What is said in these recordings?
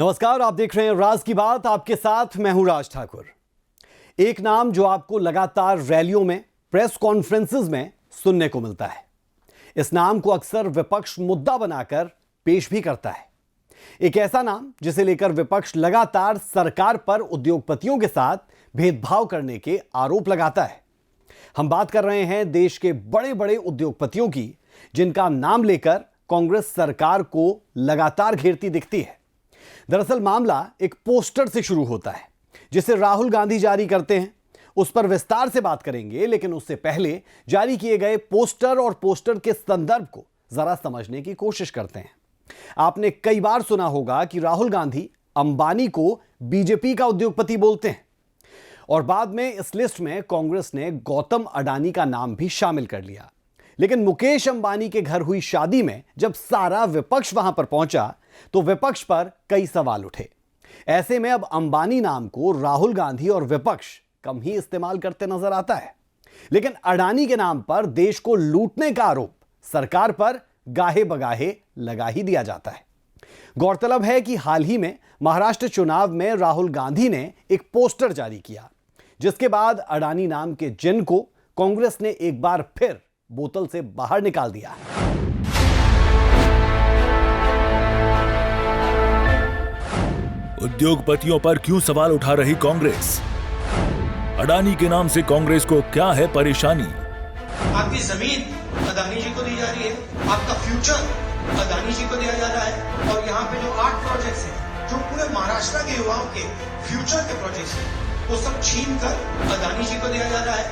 नमस्कार, आप देख रहे हैं राज की बात। आपके साथ मैं हूं राज ठाकुर। एक नाम जो आपको लगातार रैलियों में, प्रेस कॉन्फ्रेंसेस में सुनने को मिलता है। इस नाम को अक्सर विपक्ष मुद्दा बनाकर पेश भी करता है। एक ऐसा नाम जिसे लेकर विपक्ष लगातार सरकार पर उद्योगपतियों के साथ भेदभाव करने के आरोप लगाता है। हम बात कर रहे हैं देश के बड़े बड़े उद्योगपतियों की, जिनका नाम लेकर कांग्रेस सरकार को लगातार घेरती दिखती है। दरअसल मामला एक पोस्टर से शुरू होता है जिसे राहुल गांधी जारी करते हैं। उस पर विस्तार से बात करेंगे, लेकिन उससे पहले जारी किए गए पोस्टर और पोस्टर के संदर्भ को जरा समझने की कोशिश करते हैं। आपने कई बार सुना होगा कि राहुल गांधी अंबानी को बीजेपी का उद्योगपति बोलते हैं और बाद में इस लिस्ट में कांग्रेस ने गौतम अडानी का नाम भी शामिल कर लिया। लेकिन मुकेश अंबानी के घर हुई शादी में जब सारा विपक्ष वहां पर पहुंचा तो विपक्ष पर कई सवाल उठे। ऐसे में अब अंबानी नाम को राहुल गांधी और विपक्ष कम ही इस्तेमाल करते नजर आता है। लेकिन अडानी के नाम पर देश को लूटने का आरोप सरकार पर गाहे बगाहे लगा ही दिया जाता है। गौरतलब है कि हाल ही में महाराष्ट्र चुनाव में राहुल गांधी ने एक पोस्टर जारी किया, जिसके बाद अडानी नाम के जिन को कांग्रेस ने एक बार फिर बोतल से बाहर निकाल दिया। उद्योगपतियों पर क्यों सवाल उठा रही कांग्रेस? अडानी के नाम से कांग्रेस को क्या है परेशानी? आपकी जमीन अडानी जी को दी जा रही है, आपका फ्यूचर अडानी जी को दिया जा रहा है, और यहाँ पे जो 8 प्रोजेक्ट्स हैं जो पूरे महाराष्ट्र के युवाओं के फ्यूचर के प्रोजेक्ट्स हैं, वो सब छीन कर अडानी जी को दिया जा रहा है।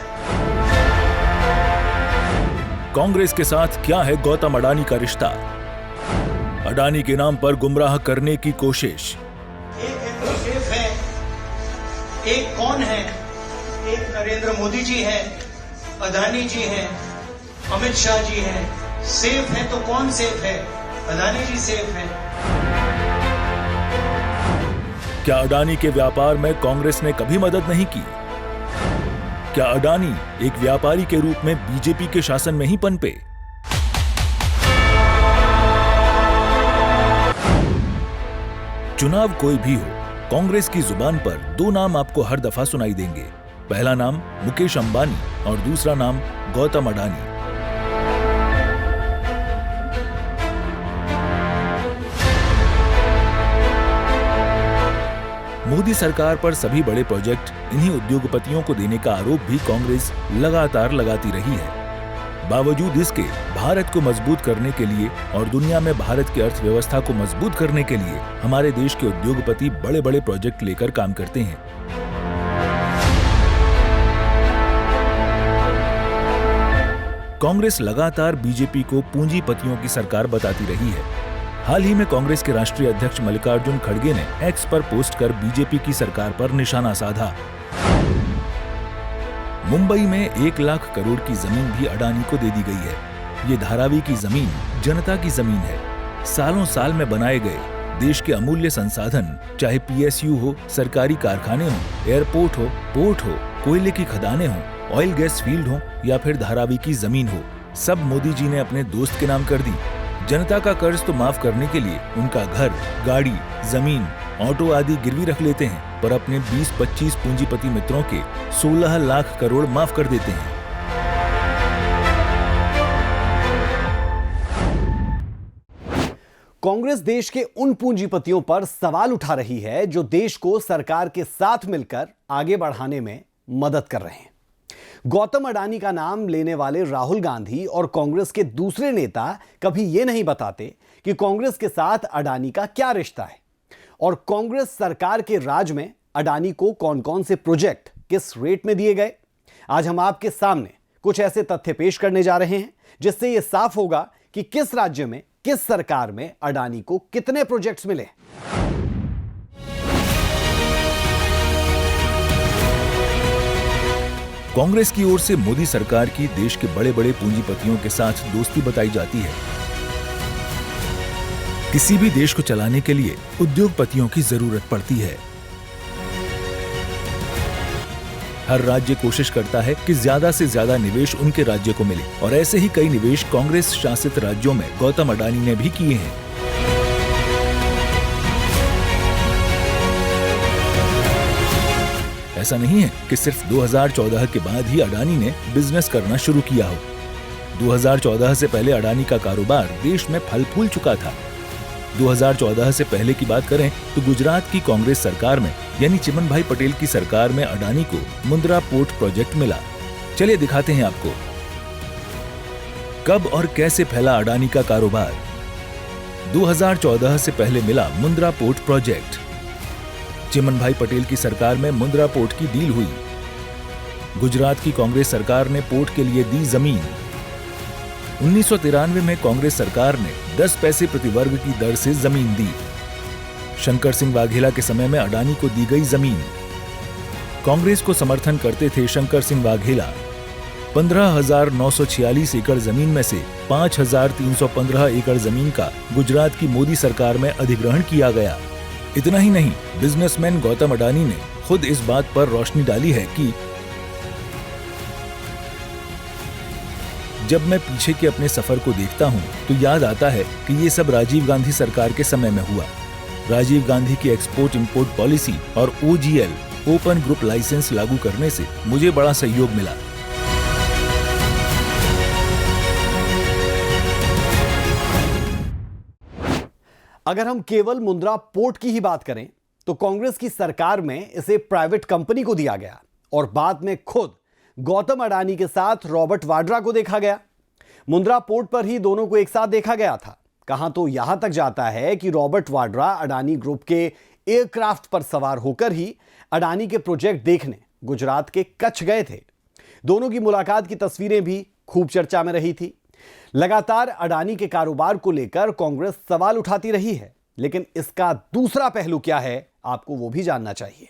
कांग्रेस के साथ क्या है गौतम अडानी का रिश्ता? अडानी के नाम पर गुमराह करने की कोशिश। एक कौन है? एक नरेंद्र मोदी जी हैं, अडानी जी हैं, अमित शाह जी हैं। सेफ है तो कौन सेफ है? अडानी जी सेफ हैं। क्या अडानी के व्यापार में कांग्रेस ने कभी मदद नहीं की? क्या अडानी एक व्यापारी के रूप में बीजेपी के शासन में ही पनपे? चुनाव कोई भी हो, कांग्रेस की जुबान पर 2 नाम आपको हर दफा सुनाई देंगे। पहला नाम मुकेश अंबानी और दूसरा नाम गौतम अडानी। मोदी सरकार पर सभी बड़े प्रोजेक्ट इन्हीं उद्योगपतियों को देने का आरोप भी कांग्रेस लगातार लगाती रही है। बावजूद इसके भारत को मजबूत करने के लिए और दुनिया में भारत की अर्थव्यवस्था को मजबूत करने के लिए हमारे देश के उद्योगपति बड़े बड़े प्रोजेक्ट लेकर काम करते हैं। कांग्रेस लगातार बीजेपी को पूंजीपतियों की सरकार बताती रही है। हाल ही में कांग्रेस के राष्ट्रीय अध्यक्ष मल्लिकार्जुन खड़गे ने एक्स पर पोस्ट कर बीजेपी की सरकार पर निशाना साधा। मुंबई में 1 लाख करोड़ की जमीन भी अडानी को दे दी गई है। ये धारावी की जमीन जनता की जमीन है। सालों साल में बनाए गए देश के अमूल्य संसाधन, चाहे पीएसयू हो, सरकारी कारखाने हो, एयरपोर्ट हो, पोर्ट हो, कोयले की खदानें हो, ऑयल गैस फील्ड हो या फिर धारावी की जमीन हो, सब मोदी जी ने अपने दोस्त के नाम कर दी। जनता का कर्ज तो माफ करने के लिए उनका घर, गाड़ी, जमीन, ऑटो आदि गिरवी रख लेते हैं, पर अपने 20-25 पूंजीपति मित्रों के 16 लाख करोड़ माफ कर देते हैं। कांग्रेस देश के उन पूंजीपतियों पर सवाल उठा रही है जो देश को सरकार के साथ मिलकर आगे बढ़ाने में मदद कर रहे हैं। गौतम अडानी का नाम लेने वाले राहुल गांधी और कांग्रेस के दूसरे नेता कभी यह नहीं बताते कि कांग्रेस के साथ अडानी का क्या रिश्ता है और कांग्रेस सरकार के राज में अडानी को कौन कौन से प्रोजेक्ट किस रेट में दिए गए। आज हम आपके सामने कुछ ऐसे तथ्य पेश करने जा रहे हैं जिससे यह साफ होगा कि किस राज्य में, किस सरकार में अडानी को कितने प्रोजेक्ट्स मिले। कांग्रेस की ओर से मोदी सरकार की देश के बड़े बड़े पूंजीपतियों के साथ दोस्ती बताई जाती है। किसी भी देश को चलाने के लिए उद्योगपतियों की जरूरत पड़ती है। हर राज्य कोशिश करता है कि ज्यादा से ज्यादा निवेश उनके राज्य को मिले, और ऐसे ही कई निवेश कांग्रेस शासित राज्यों में गौतम अडानी ने भी किए हैं। ऐसा नहीं है कि सिर्फ 2014 के बाद ही अडानी ने बिजनेस करना शुरू किया हो। 2014 से पहले अडानी का कारोबार देश में फल फूल चुका था। 2014 से पहले की बात करें तो गुजरात की कांग्रेस सरकार में यानी चिमनभाई पटेल की सरकार में अडानी को मुंद्रा पोर्ट प्रोजेक्ट मिला। चलिए दिखाते हैं आपको कब और कैसे फैला अडानी का कारोबार। 2014 से पहले मिला मुंद्रा पोर्ट प्रोजेक्ट। चिमनभाई पटेल की सरकार में मुंद्रा पोर्ट की डील हुई। गुजरात की कांग्रेस सरकार ने पोर्ट के लिए दी जमीन। 1993 में कांग्रेस सरकार ने 10 पैसे प्रति वर्ग की दर से जमीन दी। शंकर सिंह वाघेला के समय में अडानी को दी गई जमीन। कांग्रेस को समर्थन करते थे शंकर सिंह वाघेला। 15,946 एकड़ जमीन में से 5,315 एकड़ जमीन का गुजरात की मोदी सरकार में अधिग्रहण किया गया। इतना ही नहीं, बिजनेसमैन गौतम अडानी ने खुद इस बात पर रोशनी डाली है कि जब मैं पीछे के अपने सफर को देखता हूं तो याद आता है कि ये सब राजीव गांधी सरकार के समय में हुआ। राजीव गांधी की एक्सपोर्ट इंपोर्ट पॉलिसी और OGL ओपन ग्रुप लाइसेंस लागू करने से मुझे बड़ा सहयोग मिला। अगर हम केवल मुंद्रा पोर्ट की ही बात करें तो कांग्रेस की सरकार में इसे प्राइवेट कंपनी को दिया गया और बाद में खुद गौतम अडानी के साथ रॉबर्ट वाड्रा को देखा गया। मुंद्रा पोर्ट पर ही दोनों को एक साथ देखा गया था। कहां तो यहां तक जाता है कि रॉबर्ट वाड्रा अडानी ग्रुप के एयरक्राफ्ट पर सवार होकर ही अडानी के प्रोजेक्ट देखने गुजरात के कच्छ गए थे। दोनों की मुलाकात की तस्वीरें भी खूब चर्चा में रही थी। लगातार अडानी के कारोबार को लेकर कांग्रेस सवाल उठाती रही है, लेकिन इसका दूसरा पहलू क्या है आपको वो भी जानना चाहिए।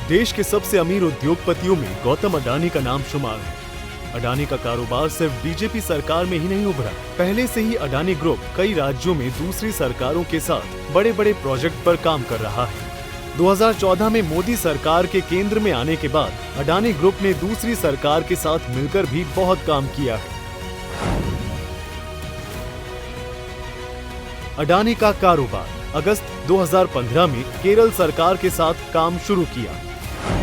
देश के सबसे अमीर उद्योगपतियों में गौतम अडानी का नाम शुमार है। अडानी का कारोबार सिर्फ बीजेपी सरकार में ही नहीं उभरा, पहले से ही अडानी ग्रुप कई राज्यों में दूसरी सरकारों के साथ बड़े बड़े प्रोजेक्ट पर काम कर रहा है। 2014 में मोदी सरकार के केंद्र में आने के बाद अडानी ग्रुप ने दूसरी सरकार के साथ मिलकर भी बहुत काम किया है। अडानी का कारोबार अगस्त 2015 में केरल सरकार के साथ काम शुरू किया।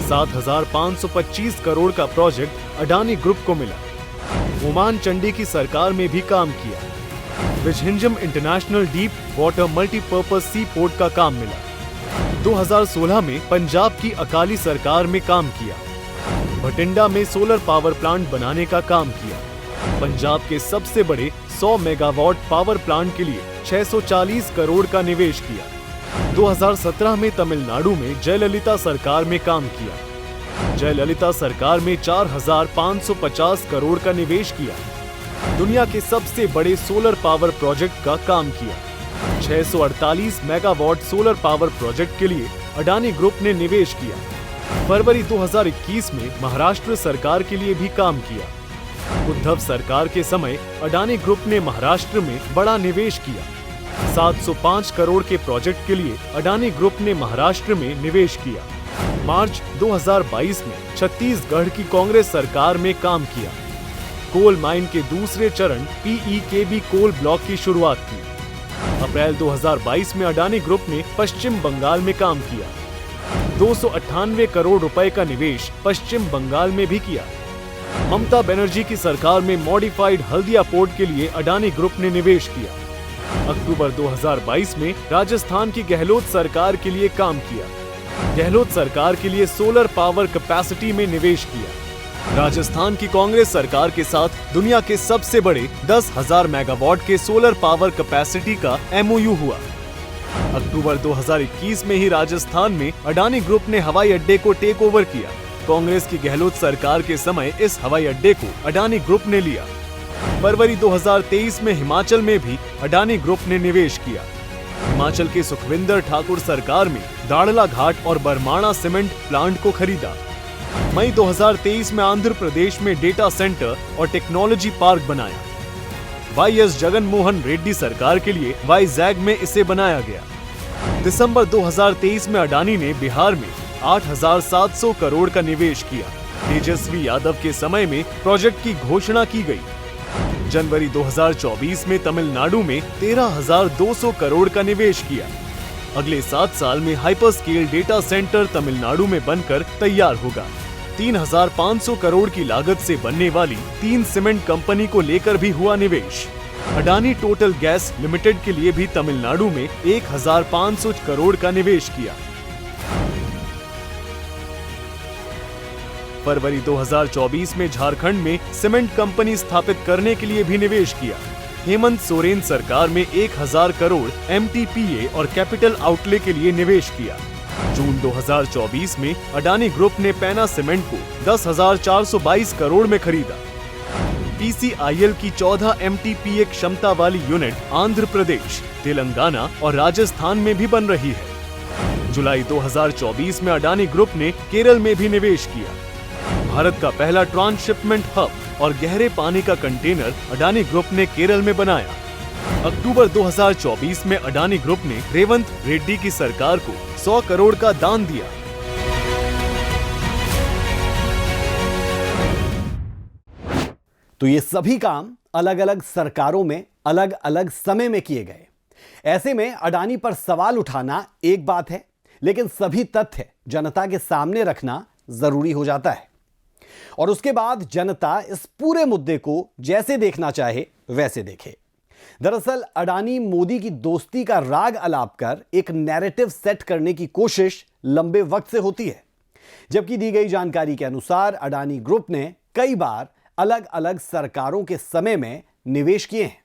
7,525 करोड़ का प्रोजेक्ट अडानी ग्रुप को मिला। ओमान चंडी की सरकार में भी काम किया। विझहिंजम इंटरनेशनल डीप वाटर मल्टीपर्पज सी पोर्ट का काम मिला। 2016 में पंजाब की अकाली सरकार में काम किया। भटिंडा में सोलर पावर प्लांट बनाने का काम किया। पंजाब के सबसे बड़े 100 मेगावाट पावर प्लांट के लिए 640 करोड़ का निवेश किया। 2017 में तमिलनाडु में जयललिता सरकार में काम किया। जयललिता सरकार में 4,550 करोड़ का निवेश किया। दुनिया के सबसे बड़े सोलर पावर प्रोजेक्ट का काम किया। 648 मेगावाट सोलर पावर प्रोजेक्ट के लिए अडानी ग्रुप ने निवेश किया। फरवरी 2021 में महाराष्ट्र सरकार के लिए भी काम किया। उद्धव सरकार के समय अडानी ग्रुप ने महाराष्ट्र में बड़ा निवेश किया। 705 करोड़ के प्रोजेक्ट के लिए अडानी ग्रुप ने महाराष्ट्र में निवेश किया। मार्च 2022 में छत्तीसगढ़ की कांग्रेस सरकार में काम किया। कोल माइन के दूसरे चरण PEKB कोल ब्लॉक की शुरुआत की। अप्रैल 2022 में अडानी ग्रुप ने पश्चिम बंगाल में काम किया। 298 करोड़ रुपए का निवेश पश्चिम बंगाल में भी किया। ममता बनर्जी की सरकार में मॉडिफाइड हल्दिया पोर्ट के लिए अडानी ग्रुप ने निवेश किया। अक्टूबर 2022 में राजस्थान की गहलोत सरकार के लिए काम किया। गहलोत सरकार के लिए सोलर पावर कैपेसिटी में निवेश किया। राजस्थान की कांग्रेस सरकार के साथ दुनिया के सबसे बड़े 10,000 मेगावाट के सोलर पावर कैपेसिटी का MOU हुआ। अक्टूबर 2021 में ही राजस्थान में अडानी ग्रुप ने हवाई अड्डे को टेक ओवर किया। कांग्रेस की गहलोत सरकार के समय इस हवाई अड्डे को अडानी ग्रुप ने लिया। फरवरी 2023 में हिमाचल में भी अडानी ग्रुप ने निवेश किया। हिमाचल के सुखविंदर ठाकुर सरकार में दाड़ला घाट और बरमाणा सीमेंट प्लांट को खरीदा। मई 2023 में आंध्र प्रदेश में डेटा सेंटर और टेक्नोलॉजी पार्क बनाया। YS जगन मोहन रेड्डी सरकार के लिए वाईजैग में इसे बनाया गया। दिसंबर 2023 में अडानी ने बिहार में 8,700 करोड़ का निवेश किया। तेजस्वी यादव के समय में प्रोजेक्ट की घोषणा की गई। जनवरी 2024 में तमिलनाडु में 13,200 करोड़ का निवेश किया। अगले 7 साल में hyper scale data centre Tamil Nadu में बनकर तैयार होगा। 3,500 करोड़ की लागत से बनने वाली 3 सीमेंट कंपनी को लेकर भी हुआ निवेश। अडानी टोटल गैस लिमिटेड के लिए भी तमिलनाडु में 1,500 करोड़ का निवेश किया। फरवरी 2024 में झारखंड में सीमेंट कंपनी स्थापित करने के लिए भी निवेश किया। हेमंत सोरेन सरकार में 1,000 करोड़ MTPA और कैपिटल आउटले के लिए निवेश किया। जून 2024 में अडानी ग्रुप ने पैना सीमेंट को 10,422 करोड़ में खरीदा। PCIL की 14 MTPA क्षमता वाली यूनिट आंध्र प्रदेश, तेलंगाना और राजस्थान में भी बन रही है। जुलाई 2024 में अडानी ग्रुप ने केरल में भी निवेश किया। भारत का पहला ट्रांसशिपमेंट हब और गहरे पानी का कंटेनर अडानी ग्रुप ने केरल में बनाया। अक्टूबर 2024 में अडानी ग्रुप ने रेवंत रेड्डी की सरकार को 100 करोड़ का दान दिया। तो ये सभी काम अलग अलग सरकारों में अलग अलग समय में किए गए। ऐसे में अडानी पर सवाल उठाना एक बात है, लेकिन सभी तथ्य जनता के सामने रखना जरूरी हो जाता है और उसके बाद जनता इस पूरे मुद्दे को जैसे देखना चाहे वैसे देखे। दरअसल अडानी मोदी की दोस्ती का राग अलाप कर एक नैरेटिव सेट करने की कोशिश लंबे वक्त से होती है, जबकि दी गई जानकारी के अनुसार अडानी ग्रुप ने कई बार अलग अलग सरकारों के समय में निवेश किए हैं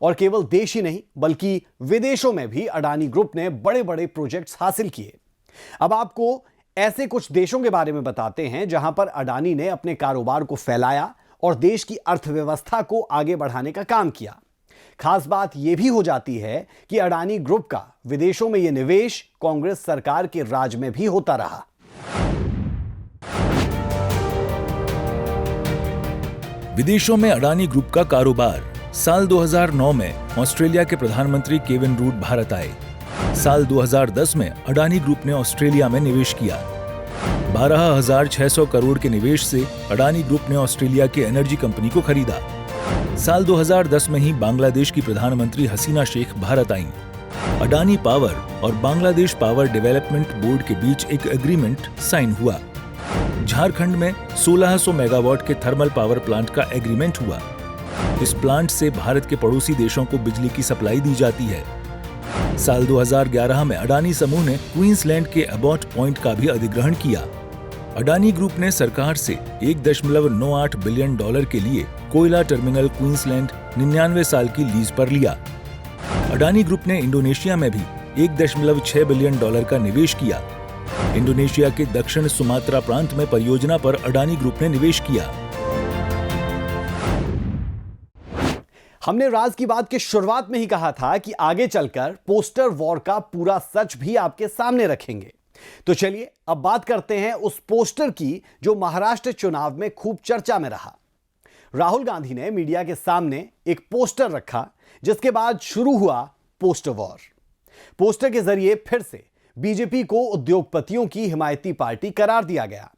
और केवल देश ही नहीं बल्कि विदेशों में भी अडानी ग्रुप ने बड़े बड़े प्रोजेक्ट्स हासिल किए। अब आपको ऐसे कुछ देशों के बारे में बताते हैं जहां पर अडानी ने अपने कारोबार को फैलाया और देश की अर्थव्यवस्था को आगे बढ़ाने का काम किया। खास बात यह भी हो जाती है कि अडानी ग्रुप का विदेशों में यह निवेश कांग्रेस सरकार के राज में भी होता रहा। विदेशों में अडानी ग्रुप का कारोबार। साल 2009 में ऑस्ट्रेलिया के प्रधानमंत्री केविन रूड भारत आए। साल 2010 में अडानी ग्रुप ने ऑस्ट्रेलिया में निवेश किया। 12,600 करोड़ के निवेश से अडानी ग्रुप ने ऑस्ट्रेलिया की एनर्जी कंपनी को खरीदा। साल 2010 में ही बांग्लादेश की प्रधानमंत्री हसीना शेख भारत आईं। अडानी पावर और बांग्लादेश पावर डेवलपमेंट बोर्ड के बीच एक एग्रीमेंट साइन हुआ। झारखंड में 1600 मेगावाट के थर्मल पावर प्लांट का एग्रीमेंट हुआ। इस प्लांट से भारत के पड़ोसी देशों को बिजली की सप्लाई दी जाती है। साल 2011 में अडानी समूह ने क्वींसलैंड के अबॉट पॉइंट का भी अधिग्रहण किया। अडानी ग्रुप ने सरकार से 1.98 बिलियन डॉलर के लिए कोयला टर्मिनल क्वींसलैंड 99 साल की लीज पर लिया। अडानी ग्रुप ने इंडोनेशिया में भी 1.6 बिलियन डॉलर का निवेश किया। इंडोनेशिया के दक्षिण सुमात्रा प्रांत में परियोजना पर अडानी ग्रुप ने निवेश किया। हमने राज की बात के शुरुआत में ही कहा था कि आगे चलकर पोस्टर वॉर का पूरा सच भी आपके सामने रखेंगे। तो चलिए अब बात करते हैं उस पोस्टर की जो महाराष्ट्र चुनाव में खूब चर्चा में रहा। राहुल गांधी ने मीडिया के सामने एक पोस्टर रखा जिसके बाद शुरू हुआ पोस्टर वॉर। पोस्टर के जरिए फिर से बीजेपी को उद्योगपतियों की हिमायती पार्टी करार दिया गया।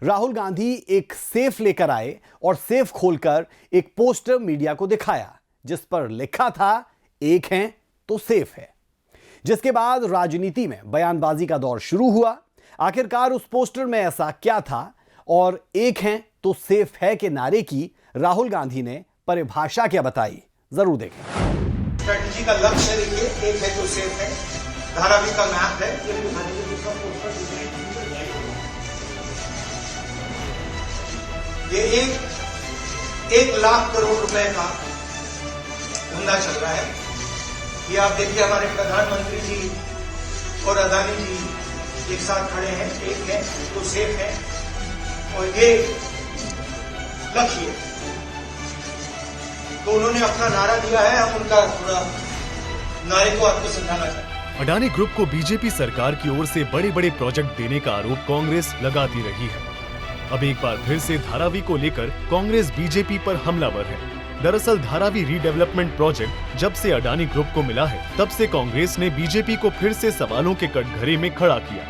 राहुल गांधी एक सेफ लेकर आए और सेफ खोलकर एक पोस्टर मीडिया को दिखाया जिस पर लिखा था एक हैं तो सेफ है। जिसके बाद राजनीति में बयानबाजी का दौर शुरू हुआ। आखिरकार उस पोस्टर में ऐसा क्या था और एक हैं तो सेफ है के नारे की राहुल गांधी ने परिभाषा क्या बताई, जरूर देखें। स्ट्रेटजी का लक्ष्य देखिए, एक है तो सेफ है। धारावी का मैप है, ये दिखाने के लिए सब पोस्टर ये 1 लाख करोड़ रुपए का धंधा चल रहा है। ये आप देखिए हमारे प्रधानमंत्री जी और अडानी जी एक साथ खड़े हैं, एक है तो सेफ है और ये लक्ष्य है। तो उन्होंने अपना नारा दिया है, हम उनका थोड़ा नारे को आपको समझाना चाहते हैं। अडानी ग्रुप को बीजेपी सरकार की ओर से बड़े बड़े प्रोजेक्ट देने का आरोप कांग्रेस लगाती रही है। अब एक बार फिर से धारावी को लेकर कांग्रेस बीजेपी पर हमलावर है। दरअसल धारावी रीडेवलपमेंट प्रोजेक्ट जब से अडानी ग्रुप को मिला है तब से कांग्रेस ने बीजेपी को फिर से सवालों के कटघरे में खड़ा किया।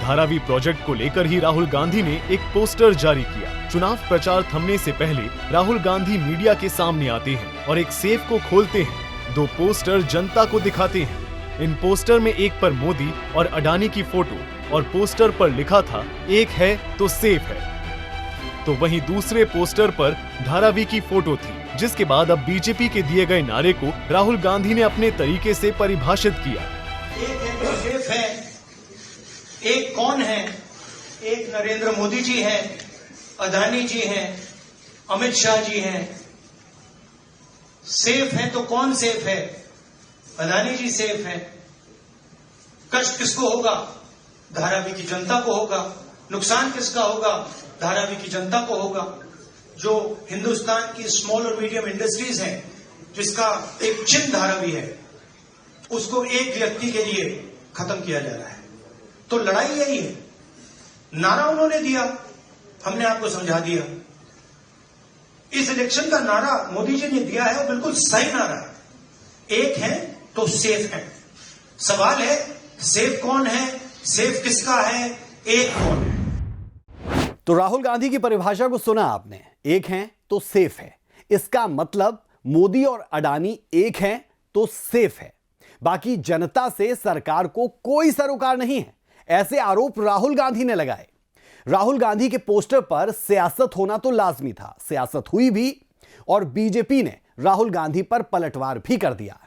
धारावी प्रोजेक्ट को लेकर ही राहुल गांधी ने एक पोस्टर जारी किया। चुनाव प्रचार थमने से पहले राहुल गांधी मीडिया के सामने आते हैं और एक सेफ को खोलते हैं। 2 पोस्टर जनता को दिखाते हैं। इन पोस्टर में एक पर मोदी और अडानी की फोटो और पोस्टर पर लिखा था एक है तो सेफ है। तो वहीं दूसरे पोस्टर पर धारावी की फोटो थी, जिसके बाद अब बीजेपी के दिए गए नारे को राहुल गांधी ने अपने तरीके से परिभाषित किया। एक है तो सेफ है, एक कौन है? एक नरेंद्र मोदी जी हैं, अदानी जी हैं, अमित शाह जी हैं। सेफ है तो कौन सेफ है? अदानी जी सेफ हैं। कष्ट किसको होगा? धारावी की जनता को होगा। नुकसान किसका होगा? धारावी की जनता को होगा। जो हिंदुस्तान की स्मॉल और मीडियम इंडस्ट्रीज हैं, जिसका एक चिन्ह धारावी है, उसको एक व्यक्ति के लिए खत्म किया जा रहा है। तो लड़ाई यही है। नारा उन्होंने दिया, हमने आपको समझा दिया। इस इलेक्शन का नारा मोदी जी ने दिया है, वो बिल्कुल सही नारा है। एक है तो सेफ है। सवाल है सेफ कौन है, सेफ किसका है, एक कौन है? तो राहुल गांधी की परिभाषा को सुना आपने, एक हैं तो सेफ है। इसका मतलब मोदी और अडानी एक हैं तो सेफ है, बाकी जनता से सरकार को कोई सरोकार नहीं है, ऐसे आरोप राहुल गांधी ने लगाए। राहुल गांधी के पोस्टर पर सियासत होना तो लाजमी था, सियासत हुई भी और बीजेपी ने राहुल गांधी पर पलटवार भी कर दिया।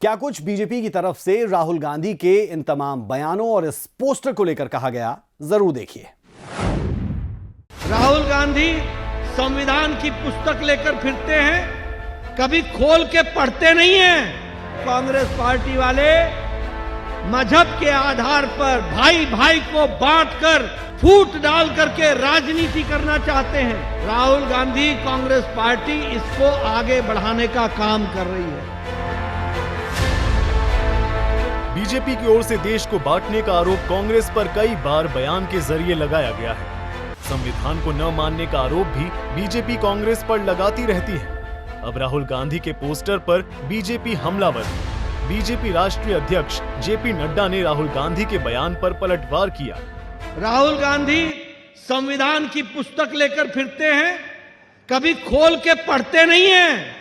क्या कुछ बीजेपी की तरफ से राहुल गांधी के इन तमाम बयानों और इस पोस्टर को लेकर कहा गया, जरूर देखिए। राहुल गांधी संविधान की पुस्तक लेकर फिरते हैं, कभी खोल के पढ़ते नहीं हैं। कांग्रेस पार्टी वाले मजहब के आधार पर भाई भाई को बांटकर फूट डाल करके राजनीति करना चाहते हैं। राहुल गांधी कांग्रेस पार्टी इसको आगे बढ़ाने का काम कर रही है। बीजेपी की ओर से देश को बांटने का आरोप कांग्रेस पर कई बार बयान के जरिए लगाया गया है। संविधान को न मानने का आरोप भी बीजेपी कांग्रेस पर लगाती रहती है। अब राहुल गांधी के पोस्टर पर बीजेपी हमलावर। बीजेपी राष्ट्रीय अध्यक्ष जेपी नड्डा ने राहुल गांधी के बयान पर पलटवार किया। राहुल गांधी संविधान की पुस्तक लेकर फिरते हैं, कभी खोल के पढ़ते नहीं हैं।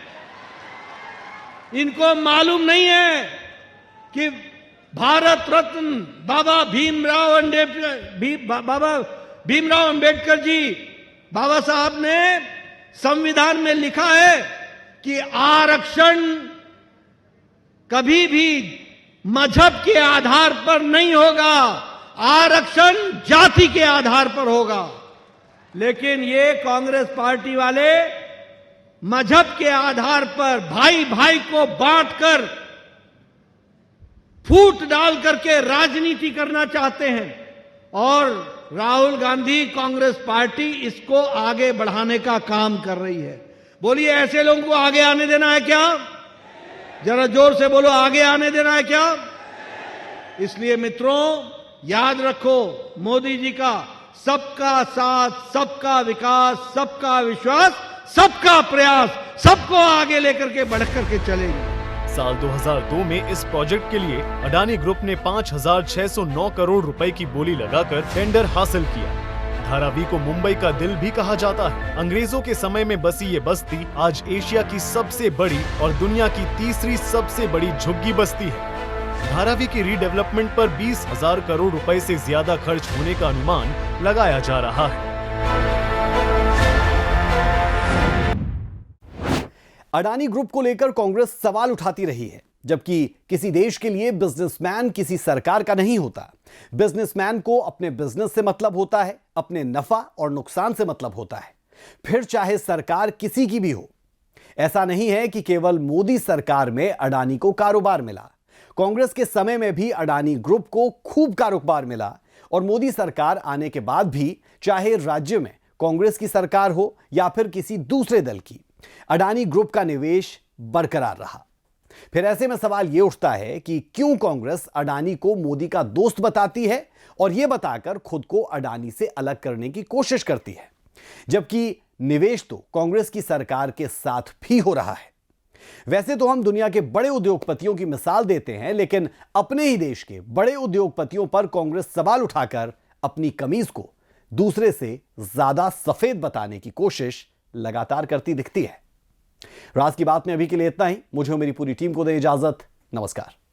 इनको मालूम नहीं है कि भारत रत्न बाबा भीमराव अंबेडकर जी, बाबा साहब ने संविधान में लिखा है कि आरक्षण कभी भी मजहब के आधार पर नहीं होगा, आरक्षण जाति के आधार पर होगा। लेकिन ये कांग्रेस पार्टी वाले मजहब के आधार पर भाई भाई को बांटकर फूट डाल करके राजनीति करना चाहते हैं और राहुल गांधी कांग्रेस पार्टी इसको आगे बढ़ाने का काम कर रही है। बोलिए, ऐसे लोगों को आगे आने देना है क्या? जरा जोर से बोलो, आगे आने देना है क्या? इसलिए मित्रों, याद रखो, मोदी जी का सबका साथ, सबका विकास, सबका विश्वास, सबका प्रयास, सबको आगे लेकर के बढ़ करके चलेंगे। साल 2002 में इस प्रोजेक्ट के लिए अडानी ग्रुप ने 5,609 करोड़ रुपए की बोली लगाकर टेंडर हासिल किया। धारावी को मुंबई का दिल भी कहा जाता है। अंग्रेजों के समय में बसी ये बस्ती आज एशिया की सबसे बड़ी और दुनिया की तीसरी सबसे बड़ी झुग्गी बस्ती है। धारावी की रीडेवलपमेंट पर 20,000 करोड़ रुपए से ज्यादा खर्च होने का अनुमान लगाया जा रहा है। अडानी ग्रुप को लेकर कांग्रेस सवाल उठाती रही है, जबकि किसी देश के लिए बिजनेसमैन किसी सरकार का नहीं होता। बिजनेसमैन को अपने बिजनेस से मतलब होता है, अपने नफा और नुकसान से मतलब होता है, फिर चाहे सरकार किसी की भी हो। ऐसा नहीं है कि केवल मोदी सरकार में अडानी को कारोबार मिला। कांग्रेस के समय में भी अडानी ग्रुप को खूब कारोबार मिला और मोदी सरकार आने के बाद भी, चाहे राज्य में कांग्रेस की सरकार हो या फिर किसी दूसरे दल की, अडानी ग्रुप का निवेश बरकरार रहा। फिर ऐसे में सवाल यह उठता है कि क्यों कांग्रेस अडानी को मोदी का दोस्त बताती है और यह बताकर खुद को अडानी से अलग करने की कोशिश करती है, जबकि निवेश तो कांग्रेस की सरकार के साथ भी हो रहा है। वैसे तो हम दुनिया के बड़े उद्योगपतियों की मिसाल देते हैं, लेकिन अपने ही देश के बड़े उद्योगपतियों पर कांग्रेस सवाल उठाकर अपनी कमीज को दूसरे से ज्यादा सफेद बताने की कोशिश लगातार करती दिखती है। राज की बात में अभी के लिए इतना ही। मुझे और मेरी पूरी टीम को दे इजाजत। नमस्कार।